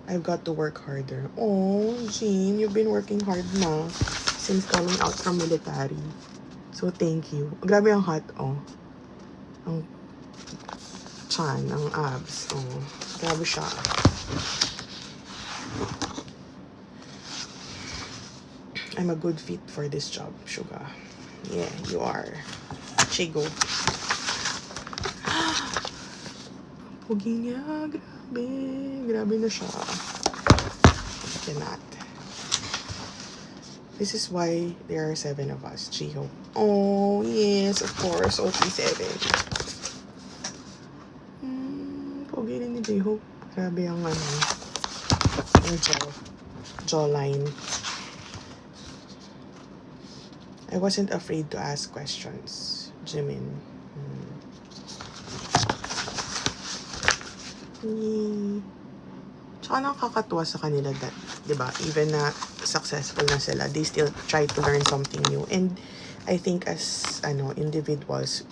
I've got to work harder. Oh, Jean, you've been working hard na since coming out from military. So, thank you. Grabe ang hot, oh. Ang chan, ang abs, oh. Grabe siya. I'm a good fit for this job, Suga. Yeah, you are. Chigo. Pugi niya, grabe. Grabe na siya. I cannot. This is why there are 7 of us, Chiho. Oh, yes, of course, OT7. Pugi rin ni Chiho. Grabe ang ang jawline. I wasn't afraid to ask questions, Jimin. Tsaka nakakatuwa sa kanila that, diba, even na successful na sila, they still try to learn something new. And I think as individuals,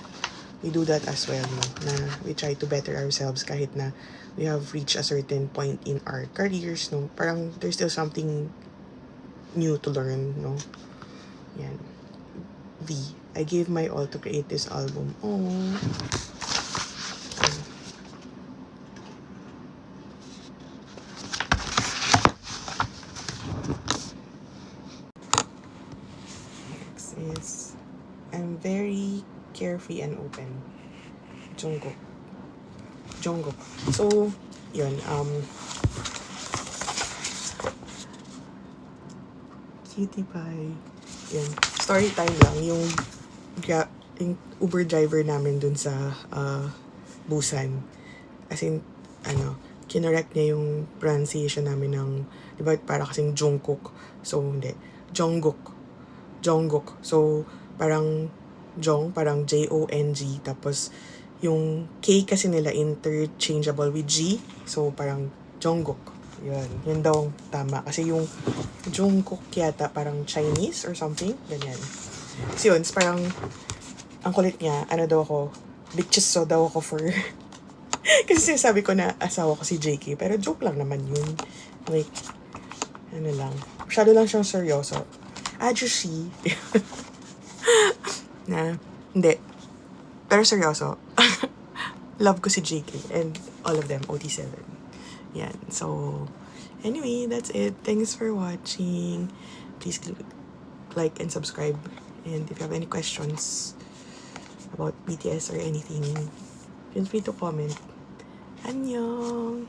we do that as well, no? Na we try to better ourselves kahit na we have reached a certain point in our careers, no? Parang there's still something new to learn, no? Yan. V. I gave my all to create this album. Oh. Next is I'm very carefree and open. Jungkook. So, yun, cutie pie. Yan. Story time lang. Yung Uber driver namin dun sa Busan. As in, kinorek niya yung pronunciation namin ng, di ba, para kasing Jungkook. So, hindi. Jungkook. So, parang parang Jong. Tapos, yung K kasi nila interchangeable with G. So, parang Jungkook. Yun daw tama. Kasi yung Jungkook yata parang Chinese or something. Ganyan. So, yun, parang ang kulit niya, daw ako, bitches so daw ako for kasi sinasabi ko na asawa ko si JK. Pero joke lang naman yun. Like, lang. Masyado lang siyang seryoso. Ajushi. na, hindi. Pero seryoso. Love ko si JK and all of them, OT7. Yan. So, anyway, that's it. Thanks for watching. Please like and subscribe. And if you have any questions about BTS or anything, feel free to comment. Annyeong!